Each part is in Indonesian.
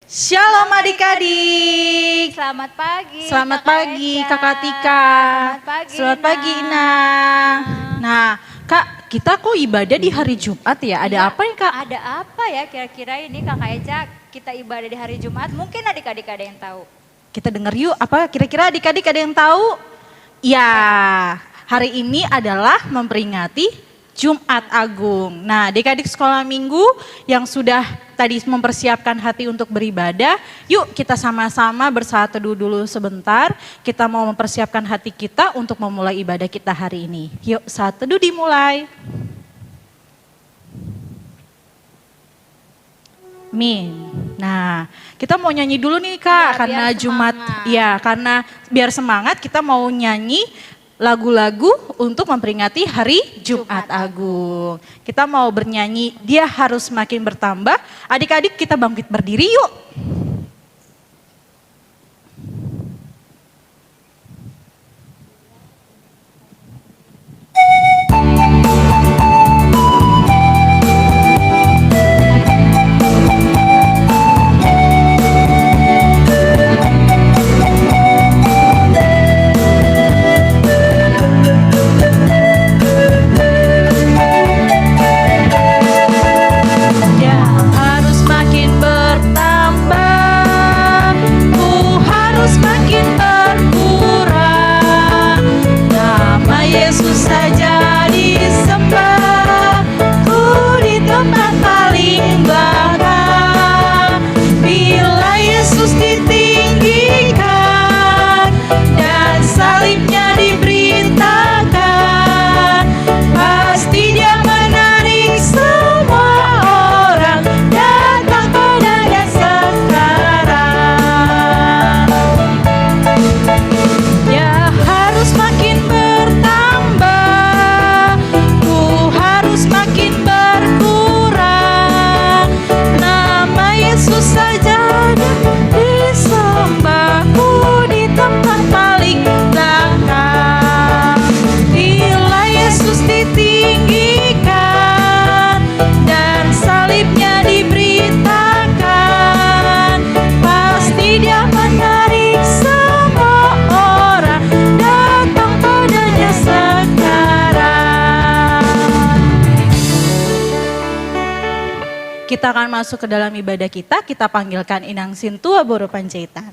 Shalom adik-adik. Selamat pagi. Selamat pagi Kakak Tika. Selamat pagi Ina. Nah, Kak, kita kok ibadah di hari Jumat ya? Ada apa ya, Kak? Ada apa ya kira-kira ini Kakak Eca kita ibadah di hari Jumat? Mungkin adik-adik ada yang tahu. Kita dengar yuk, apa kira-kira adik-adik ada yang tahu? Ya, hari ini adalah memperingati Jumat Agung. Nah, adik-adik sekolah minggu yang sudah tadi mempersiapkan hati untuk beribadah, yuk kita sama-sama bersaat teduh dulu sebentar. Kita mau mempersiapkan hati kita untuk memulai ibadah kita hari ini. Yuk, saat teduh dimulai. Amin. Nah, kita mau nyanyi dulu nih Kak, Ya, karena biar Jumat, semangat. ya karena biar semangat kita mau nyanyi lagu-lagu untuk memperingati hari Jumat Agung. Kita mau bernyanyi, dia harus makin bertambah. Adik-adik kita bangkit berdiri yuk. Dia harus makin bertambah, ku harus makin berkurang. Nama Yesus saja disembah, ku di tempat paling belakang. Bila Yesus ditinggikan dan salibnya diberitakan, pasti dia menarik semua orang datang padanya sekarang. Dia harus makin bertambah, ku harus makin berkurang. Nama Yesus saja disembah, ku di tempat paling belakang. Bila Yesus ditinggikan dan salibnya diberitakan, pasti dia menarik semua orang datang padanya sekarang. Kita akan masuk ke dalam ibadah kita panggilkan Inang Sintua Boro Panjaitan.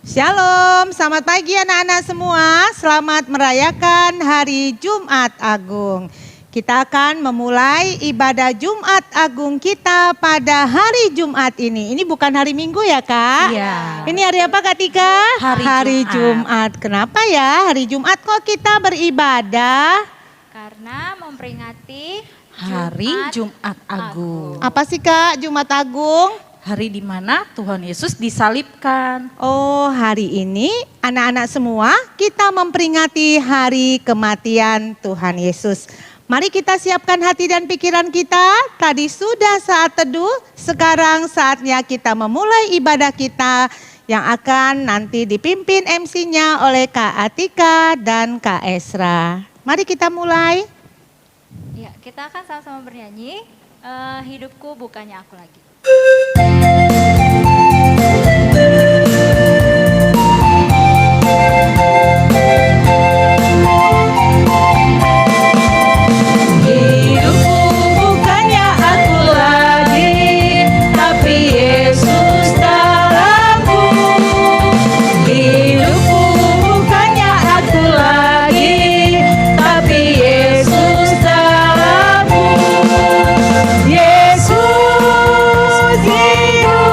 Shalom, selamat pagi anak-anak semua. Selamat merayakan hari Jumat Agung. Kita akan memulai ibadah Jumat Agung kita pada hari Jumat ini. Ini bukan hari Minggu ya Kak? Iya. Ini hari apa Kak Tika? Hari Jumat. Kenapa ya hari Jumat kok kita beribadah? Karena memperingati Hari Jumat Agung. Apa sih Kak Jumat Agung? Hari di mana Tuhan Yesus disalibkan. Oh, hari ini anak-anak semua kita memperingati hari kematian Tuhan Yesus. Mari kita siapkan hati dan pikiran kita. Tadi sudah saat teduh, sekarang saatnya kita memulai ibadah kita yang akan nanti dipimpin MC-nya oleh Kak Atika dan Kak Esra. Mari kita mulai. Ya, kita akan sama-sama bernyanyi Hidupku Bukannya Aku Lagi. Hidupku bukannya aku lagi, tapi Yesus dalamku. Hidupku bukannya aku lagi, tapi Yesus dalamku. Yesus hidup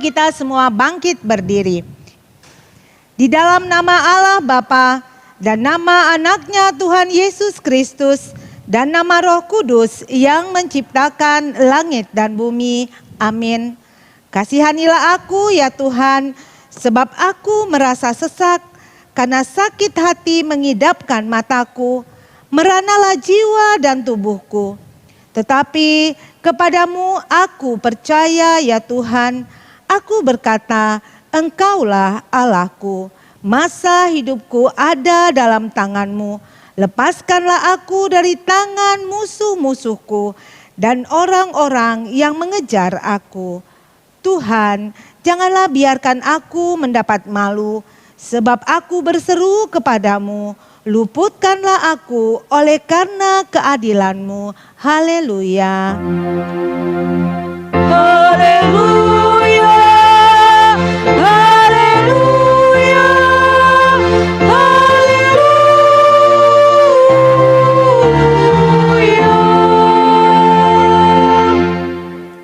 Mari kita semua bangkit berdiri. Di dalam nama Allah Bapa dan nama anaknya Tuhan Yesus Kristus dan nama Roh Kudus yang menciptakan langit dan bumi. Amin. Kasihanilah aku ya Tuhan, sebab aku merasa sesak karena sakit hati mengidapkan mataku. Meranalah jiwa dan tubuhku. Tetapi kepadamu aku percaya ya Tuhan. Aku berkata, Engkaulah Allahku. Masa hidupku ada dalam tangan-Mu. Lepaskanlah aku dari tangan musuh-musuhku dan orang-orang yang mengejar aku. Tuhan, janganlah biarkan aku mendapat malu, sebab aku berseru kepadamu. Luputkanlah aku oleh karena keadilan-Mu. Haleluya. Haleluya. Haleluya. Haleluya.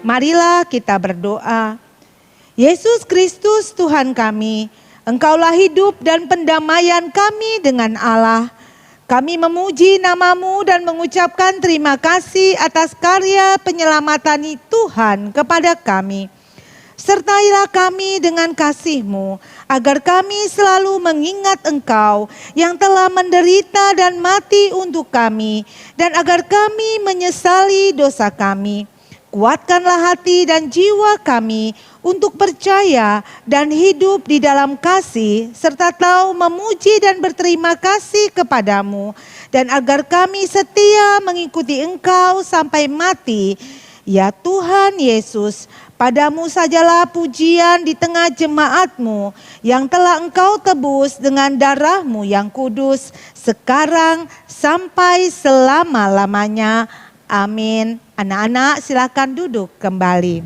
Marilah kita berdoa. Yesus Kristus Tuhan kami, Engkaulah hidup dan pendamaian kami dengan Allah. Kami memuji nama-Mu dan mengucapkan terima kasih atas karya penyelamatan Tuhan kepada kami. Sertailah kami dengan kasih-Mu, agar kami selalu mengingat Engkau yang telah menderita dan mati untuk kami, dan agar kami menyesali dosa kami. Kuatkanlah hati dan jiwa kami untuk percaya dan hidup di dalam kasih, serta tahu memuji dan berterima kasih kepadamu, dan agar kami setia mengikuti Engkau sampai mati. Ya Tuhan Yesus, padamu sajalah pujian di tengah jemaat-Mu yang telah Engkau tebus dengan darah-Mu yang kudus, sekarang sampai selama-lamanya. Amin. Anak-anak silakan duduk kembali.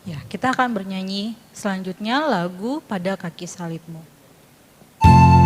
Ya, kita akan bernyanyi selanjutnya lagu Pada Kaki Salib-Mu. Yesus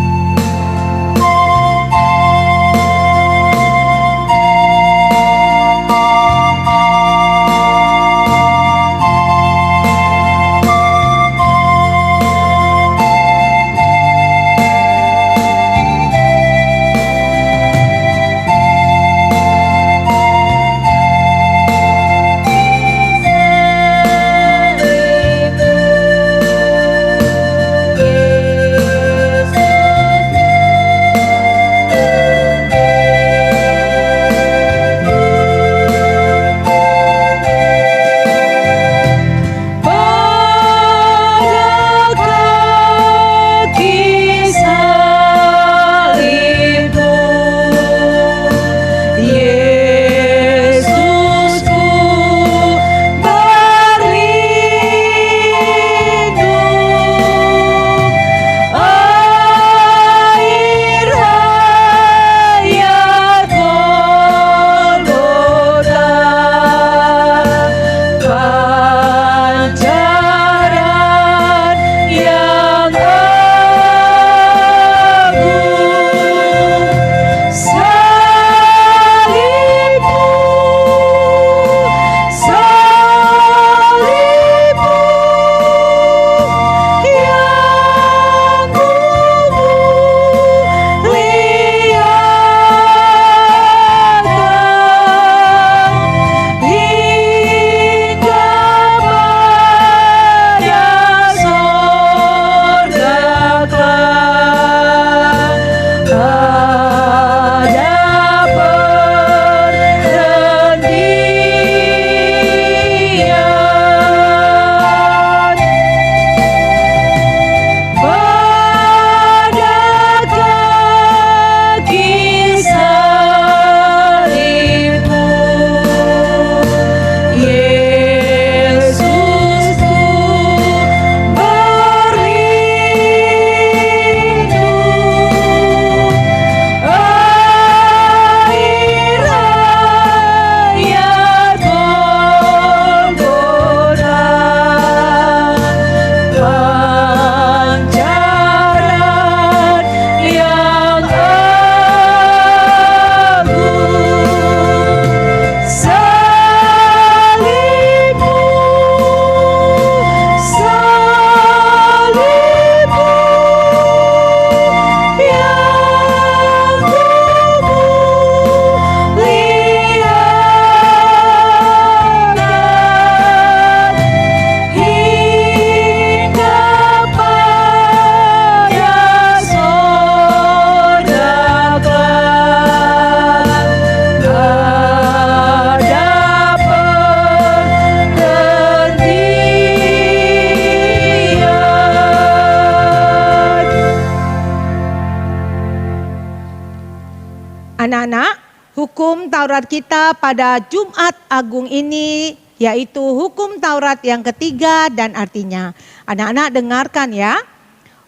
hukum Taurat kita pada Jumat Agung ini, yaitu hukum Taurat yang ketiga dan artinya. Anak-anak dengarkan ya.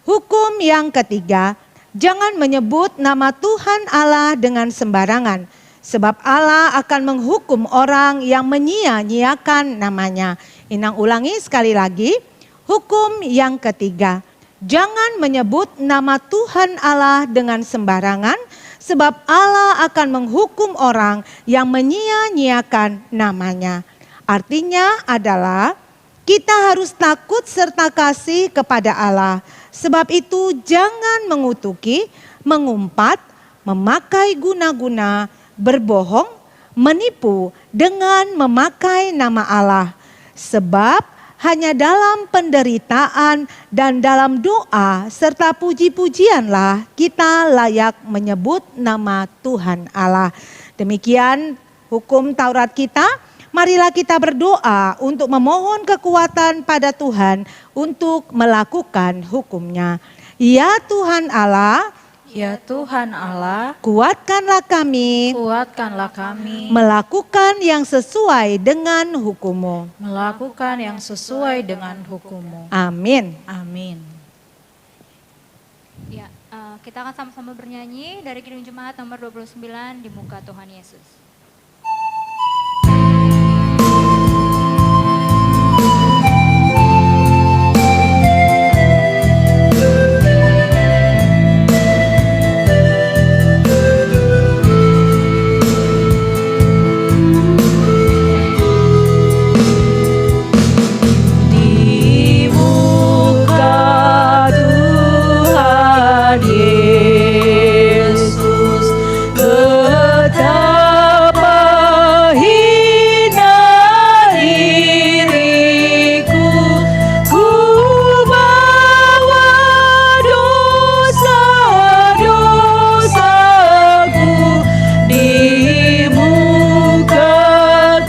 Hukum yang ketiga, jangan menyebut nama Tuhan Allah dengan sembarangan, sebab Allah akan menghukum orang yang menyia-nyiakan namanya. Inang ulangi sekali lagi. Hukum yang ketiga, jangan menyebut nama Tuhan Allah dengan sembarangan, sebab Allah akan menghukum orang yang menyia-nyiakan namanya. Artinya adalah kita harus takut serta kasih kepada Allah. Sebab itu jangan mengutuki, mengumpat, memakai guna-guna, berbohong, menipu dengan memakai nama Allah. Sebab hanya dalam penderitaan dan dalam doa serta puji-pujianlah kita layak menyebut nama Tuhan Allah. Demikian hukum Taurat kita. Marilah kita berdoa untuk memohon kekuatan pada Tuhan untuk melakukan hukumnya. Ya Tuhan Allah, Ya Tuhan Allah, kuatkanlah kami kuatkanlah kami melakukan yang sesuai dengan hukum-Mu. melakukan yang sesuai dengan hukum-Mu. Amin. Amin. Ya, kita akan sama-sama bernyanyi dari Kidung Jemaat nomor 29 di muka Tuhan Yesus. Di muka Tuhan Yesus, betapa hina diriku, ku bawa dosa-dosaku di muka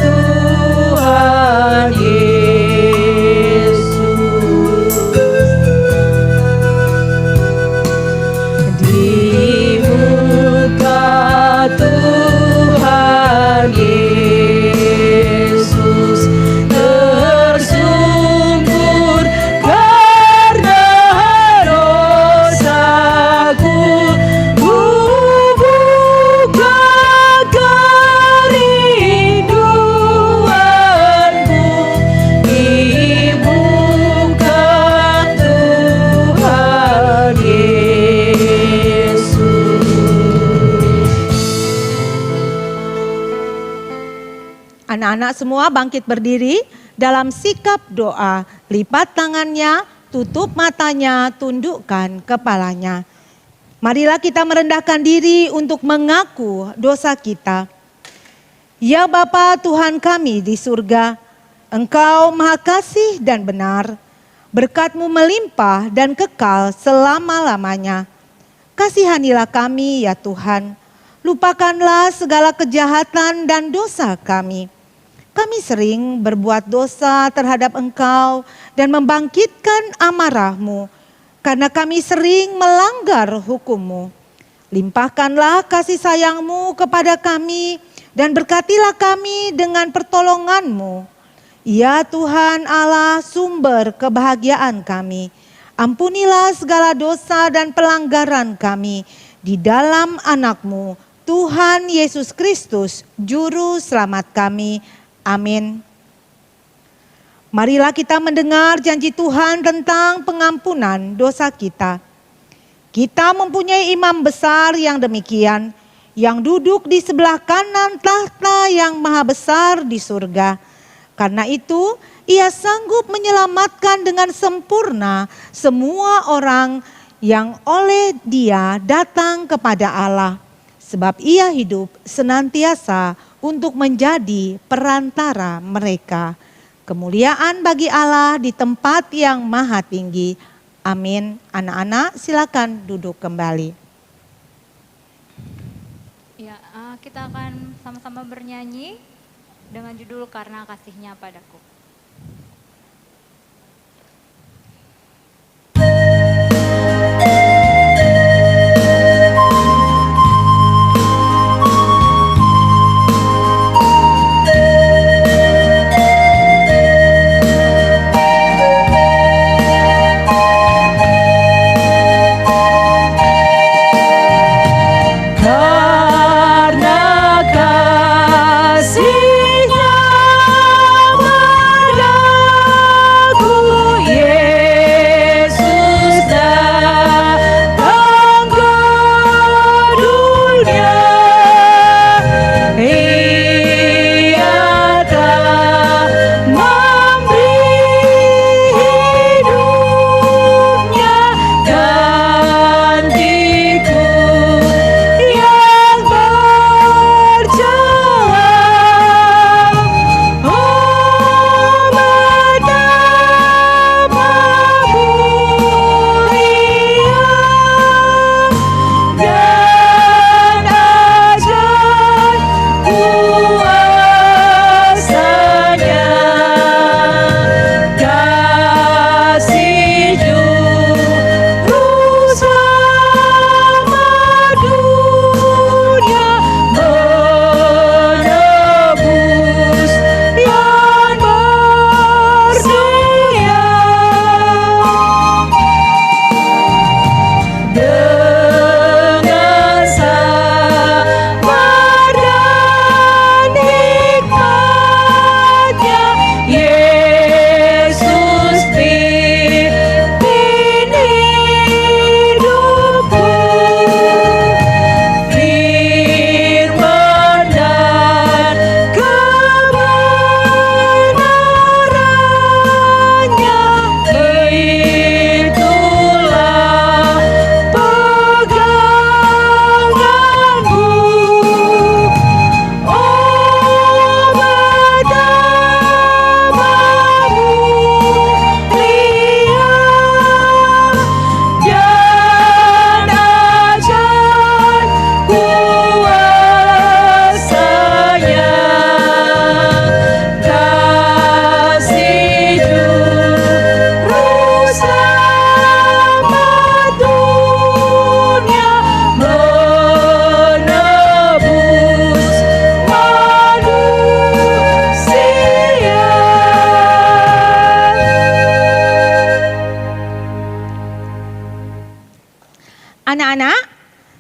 Tuhan Yesus. Di muka Tuhan Yesus tersungkur karena dosaku, ku buka kerinduanku di muka Tuhan Yesus. Anak-anak semua bangkit berdiri dalam sikap doa. Lipat tangannya, tutup matanya, tundukkan kepalanya. Marilah kita merendahkan diri untuk mengaku dosa kita. Ya Bapa Tuhan kami di surga, Engkau maha kasih dan benar. Berkat-Mu melimpah dan kekal selama-lamanya. Kasihanilah kami ya Tuhan. Lupakanlah segala kejahatan dan dosa kami. Kami sering berbuat dosa terhadap Engkau dan membangkitkan amarah-Mu, karena kami sering melanggar hukum-Mu. Limpahkanlah kasih sayang-Mu kepada kami dan berkatilah kami dengan pertolongan-Mu. Ya Tuhan Allah, sumber kebahagiaan kami. Ampunilah segala dosa dan pelanggaran kami di dalam anak-Mu, Tuhan Yesus Kristus, Juru Selamat kami. Amin. Marilah kita mendengar janji Tuhan tentang pengampunan dosa kita. Kita mempunyai imam besar yang demikian, yang duduk di sebelah kanan tahta yang maha besar di surga. Karena itu, Ia sanggup menyelamatkan dengan sempurna semua orang yang oleh Dia datang kepada Allah. Sebab Ia hidup senantiasa untuk menjadi perantara mereka. Kemuliaan bagi Allah di tempat yang maha tinggi. Amin. Anak-anak silakan duduk kembali. Ya, kita akan sama-sama bernyanyi dengan judul Karena Kasih-Nya Padaku.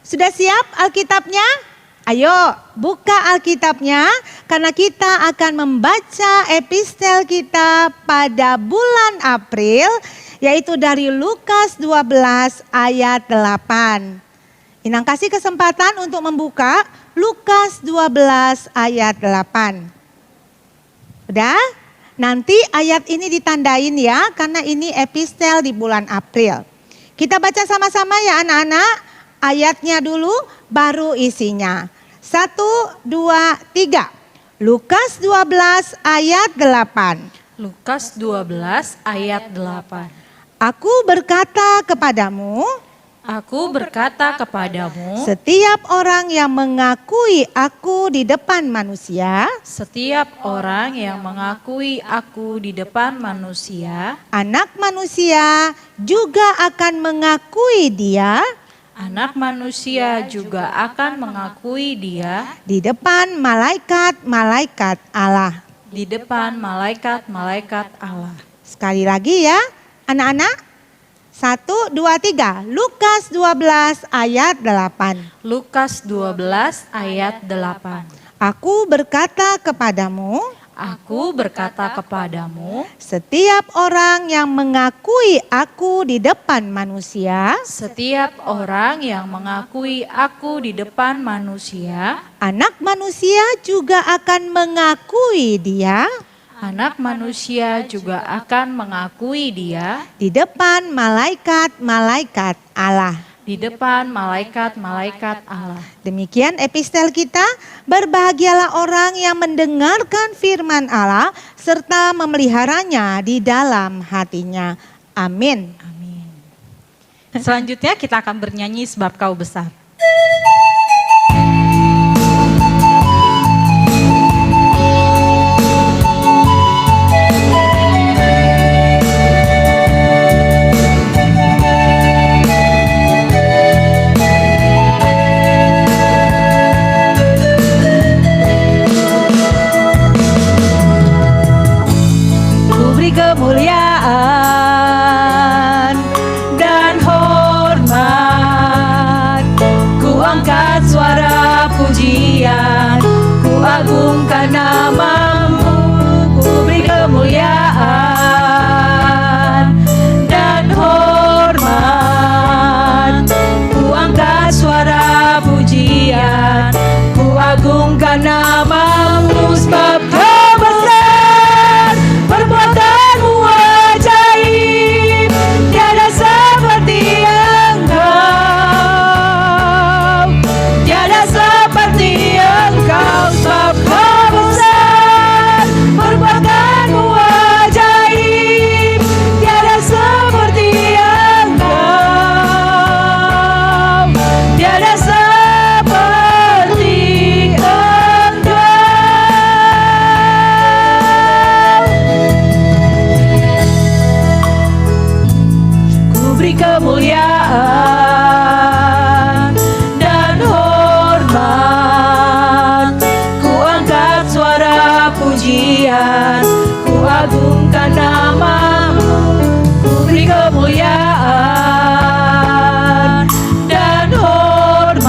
Sudah siap Alkitabnya? Ayo buka Alkitabnya karena kita akan membaca epistel kita pada bulan April, yaitu dari Lukas 12 ayat 8. Inang kasih kesempatan untuk membuka Lukas 12 ayat 8. Udah? Nanti ayat ini ditandain ya, karena ini epistel di bulan April. Kita baca sama-sama ya anak-anak. Ayatnya dulu, baru isinya. 1, 2, 3. Lukas 12 ayat 8. Lukas 12 ayat 8. Aku berkata kepadamu, Aku berkata kepadamu, setiap orang yang mengakui aku di depan manusia, setiap orang yang mengakui aku di depan manusia, Anak manusia juga akan mengakui dia Anak manusia juga akan mengakui dia di depan malaikat-malaikat Allah. di depan malaikat-malaikat Allah. Sekali lagi ya anak-anak. 1, 2, 3. Lukas 12 ayat 8. Lukas 12 ayat 8. Aku berkata kepadamu, Aku berkata kepadamu, setiap orang yang mengakui aku di depan manusia, setiap orang yang mengakui aku di depan manusia, Anak manusia juga akan mengakui dia Anak manusia juga akan mengakui dia di depan malaikat-malaikat Allah. di depan malaikat-malaikat Allah. Demikian epistel kita. Berbahagialah orang yang mendengarkan firman Allah serta memeliharanya di dalam hatinya. Amin. Amin. Selanjutnya kita akan bernyanyi sebab kau besar. Kemuliaan dan hormat, ku angkat suara pujian, ku agungkan namamu, ku beri kemuliaan dan hormat, ku angkat suara pujian, ku agungkan namamu sebab kau besar, perbuatanmu ajaib, tiada seperti engkau, tiada seperti engkau, sebab kau besar, perbuatanmu ajaib, tiada seperti engkau, tiada seperti engkau. Ku beri kemuliaan dan hormat, ku angkat suara pujian, ku agungkan namamu, ku beri kemuliaan dan hormat,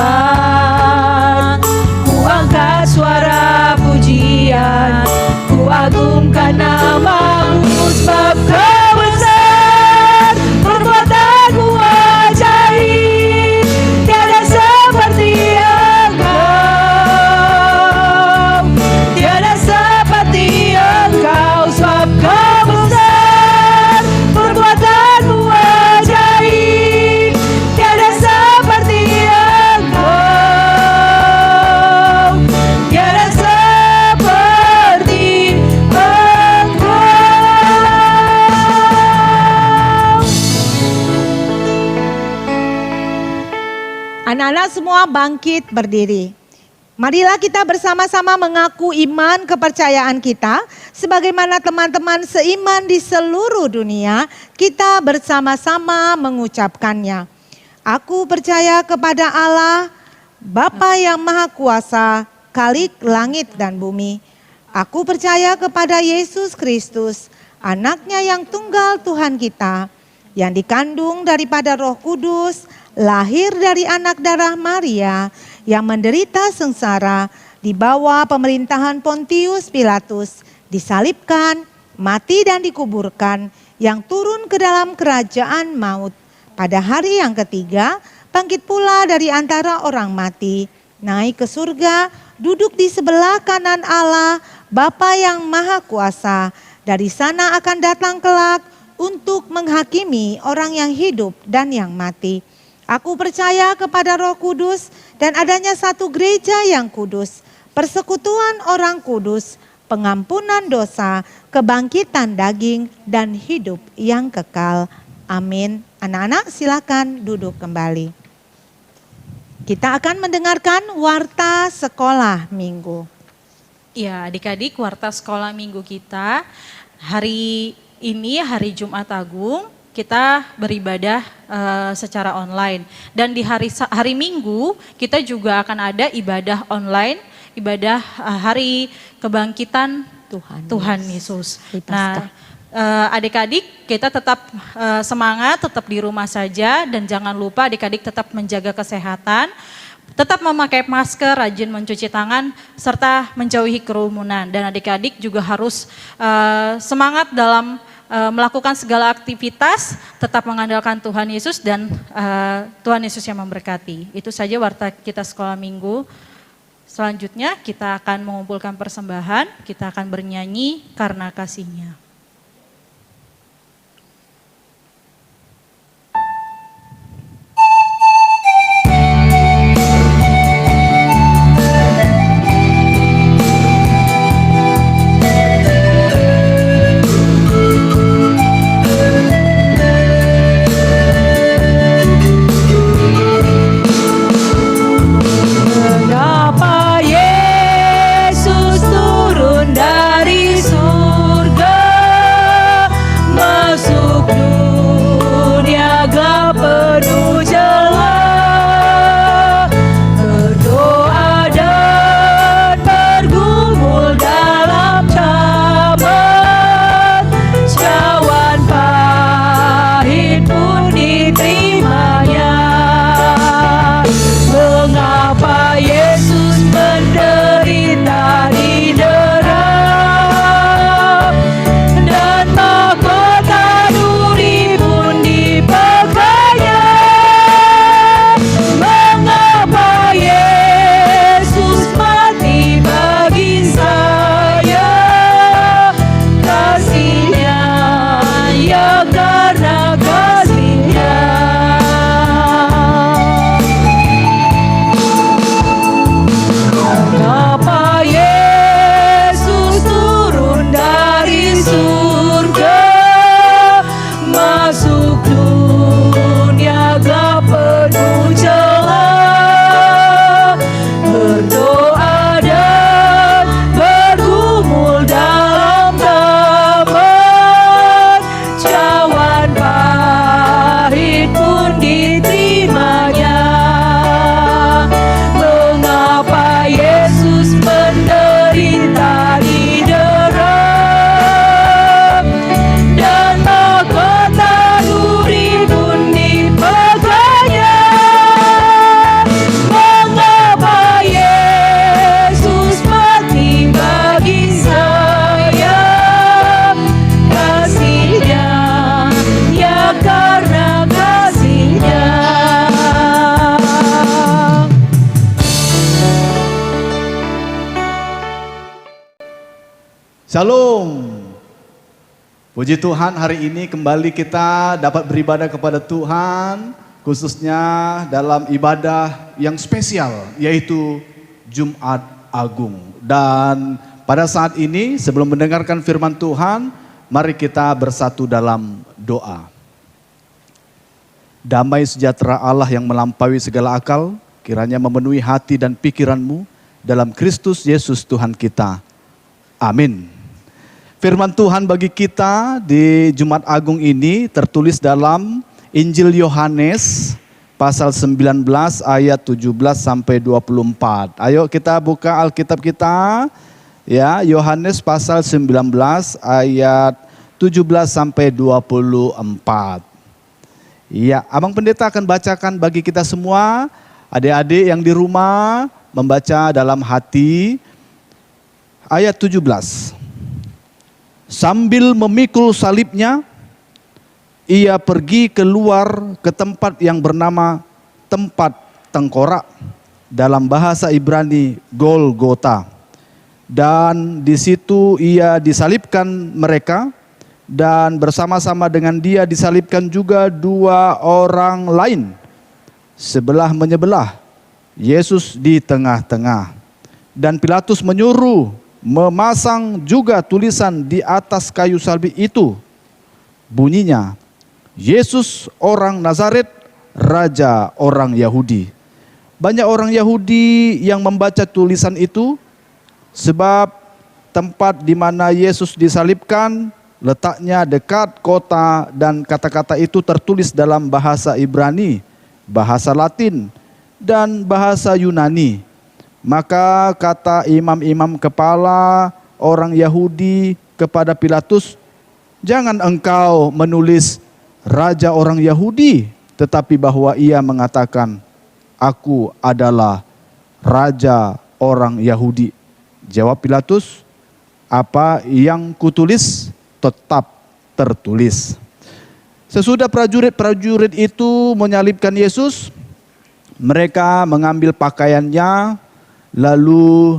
ku angkat suara pujian, ku agungkan namamu sebab kau besar, perbuatanmu ajaib, tiada seperti engkau, tiada seperti engkau, sebab kau besar, perbuatanmu ajaib, tiada seperti engkau, tiada seperti engkau. Anak-anak semua bangkit berdiri. Marilah kita bersama-sama mengaku iman kepercayaan kita. Sebagaimana teman-teman seiman di seluruh dunia, kita bersama-sama mengucapkannya. Aku percaya kepada Allah, Bapa yang Maha Kuasa, Khalik langit dan bumi. Aku percaya kepada Yesus Kristus, anaknya yang tunggal Tuhan kita, yang dikandung daripada Roh Kudus, lahir dari anak darah Maria, yang menderita sengsara di bawah pemerintahan Pontius Pilatus, disalibkan, mati dan dikuburkan, yang turun ke dalam kerajaan maut. Pada hari yang ketiga, bangkit pula dari antara orang mati, naik ke surga, duduk di sebelah kanan Allah, Bapa yang Maha Kuasa. Dari sana akan datang kelak untuk menghakimi orang yang hidup dan yang mati. Aku percaya kepada Roh Kudus dan adanya satu gereja yang kudus, persekutuan orang kudus, pengampunan dosa, kebangkitan daging, dan hidup yang kekal. Amin. Anak-anak silakan duduk kembali. Kita akan mendengarkan warta sekolah minggu. Ya, adik-adik, warta sekolah minggu kita hari ini, hari Jumat Agung, kita beribadah secara online. Dan di hari Minggu kita juga akan ada ibadah online, ibadah hari kebangkitan Tuhan Yesus. Nah, adik-adik kita tetap semangat, tetap di rumah saja, dan jangan lupa adik-adik tetap menjaga kesehatan, tetap memakai masker, rajin mencuci tangan, serta menjauhi kerumunan. Dan adik-adik juga harus semangat dalam melakukan segala aktivitas, tetap mengandalkan Tuhan Yesus, dan Tuhan Yesus yang memberkati. Itu saja warta kita sekolah minggu. Selanjutnya kita akan mengumpulkan persembahan, kita akan bernyanyi Karena Kasih-Nya. Shalom. Puji Tuhan, hari ini kembali kita dapat beribadah kepada Tuhan, khususnya dalam ibadah yang spesial, yaitu Jumat Agung. Dan pada saat ini, sebelum mendengarkan firman Tuhan, mari kita bersatu dalam doa. Damai sejahtera Allah yang melampaui segala akal, kiranya memenuhi hati dan pikiranmu dalam Kristus Yesus Tuhan kita. Amin. Firman Tuhan bagi kita di Jumat Agung ini tertulis dalam Injil Yohanes pasal 19 ayat 17 sampai 24. Ayo kita buka Alkitab kita. Ya, Yohanes pasal 19 ayat 17 sampai 24. Iya, Abang Pendeta akan bacakan bagi kita semua, adik-adik yang di rumah membaca dalam hati ayat 17. Sambil memikul salibnya, ia pergi keluar ke tempat yang bernama tempat tengkorak, dalam bahasa Ibrani Golgota. Dan di situ ia disalibkan mereka, dan bersama-sama dengan dia disalibkan juga 2 orang lain, sebelah menyebelah, Yesus di tengah-tengah. Dan Pilatus menyuruh memasang juga tulisan di atas kayu salib itu, bunyinya, Yesus orang Nazaret, Raja orang Yahudi. Banyak orang Yahudi yang membaca tulisan itu, sebab tempat di mana Yesus disalibkan letaknya dekat kota, dan kata-kata itu tertulis dalam bahasa Ibrani, bahasa Latin, dan bahasa Yunani. Maka kata imam-imam kepala orang Yahudi kepada Pilatus, jangan engkau menulis Raja orang Yahudi, tetapi bahwa ia mengatakan, aku adalah Raja orang Yahudi. Jawab Pilatus, apa yang kutulis tetap tertulis. Sesudah prajurit-prajurit itu menyalibkan Yesus, mereka mengambil pakaiannya, lalu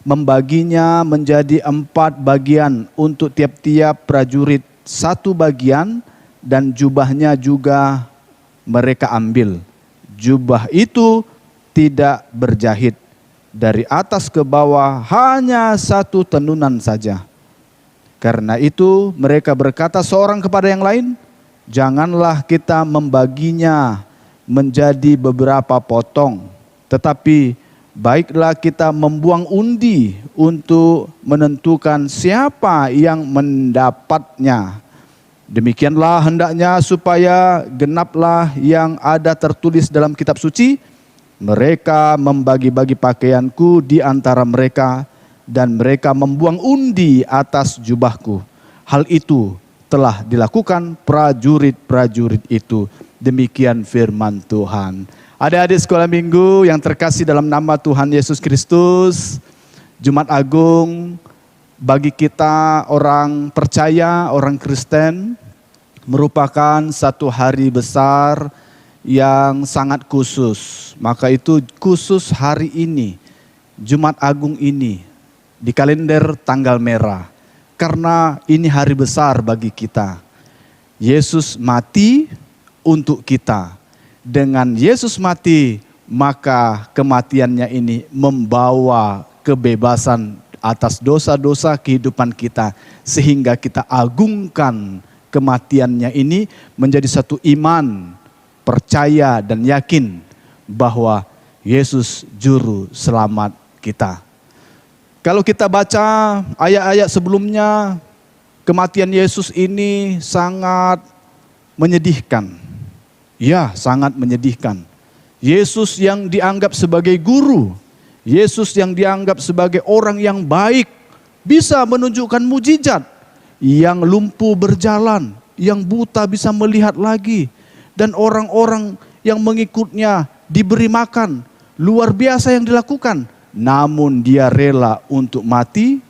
membaginya menjadi 4 bagian untuk tiap-tiap prajurit 1 bagian, dan jubahnya juga mereka ambil. Jubah itu tidak berjahit, dari atas ke bawah hanya 1 tenunan saja. Karena itu mereka berkata seorang kepada yang lain, janganlah kita membaginya menjadi beberapa potong, tetapi baiklah kita membuang undi untuk menentukan siapa yang mendapatnya. Demikianlah hendaknya supaya genaplah yang ada tertulis dalam kitab suci, mereka membagi-bagi pakaianku di antara mereka, dan mereka membuang undi atas jubahku. Hal itu telah dilakukan prajurit-prajurit itu. Demikian firman Tuhan. Adik-adik sekolah minggu yang terkasih dalam nama Tuhan Yesus Kristus, Jumat Agung bagi kita orang percaya, orang Kristen, merupakan satu hari besar yang sangat khusus. Maka itu khusus hari ini, Jumat Agung ini, di kalender tanggal merah. Karena ini hari besar bagi kita. Yesus mati untuk kita. Dengan Yesus mati, maka kematiannya ini membawa kebebasan atas dosa-dosa kehidupan kita, sehingga kita agungkan kematiannya ini menjadi satu iman, percaya dan yakin bahwa Yesus juru selamat kita. Kalau kita baca ayat-ayat sebelumnya, kematian Yesus ini sangat menyedihkan. Ya, sangat menyedihkan. Yesus yang dianggap sebagai guru, Yesus yang dianggap sebagai orang yang baik, bisa menunjukkan mujizat, yang lumpuh berjalan, yang buta bisa melihat lagi, dan orang-orang yang mengikutnya diberi makan. Luar biasa yang dilakukan. Namun dia rela untuk mati,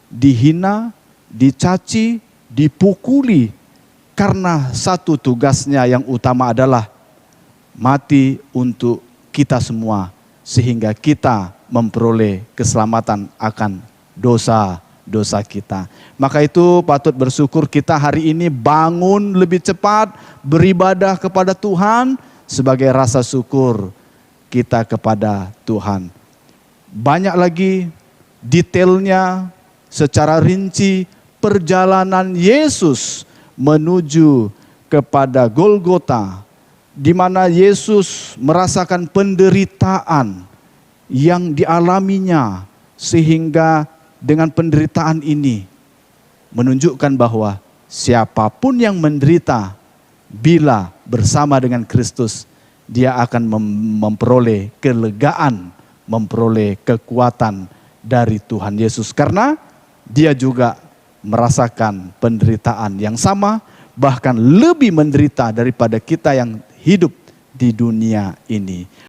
dihina, dicaci, dipukuli, karena satu tugasnya yang utama adalah mati untuk kita semua, sehingga kita memperoleh keselamatan akan dosa-dosa kita. Maka itu patut bersyukur kita hari ini bangun lebih cepat, beribadah kepada Tuhan sebagai rasa syukur kita kepada Tuhan. Banyak lagi detailnya secara rinci perjalanan Yesus menuju kepada Golgota, di mana Yesus merasakan penderitaan yang dialaminya, sehingga dengan penderitaan ini menunjukkan bahwa siapapun yang menderita bila bersama dengan Kristus, dia akan memperoleh kelegaan, memperoleh kekuatan dari Tuhan Yesus, karena dia juga merasakan penderitaan yang sama, bahkan lebih menderita daripada kita yang hidup di dunia ini.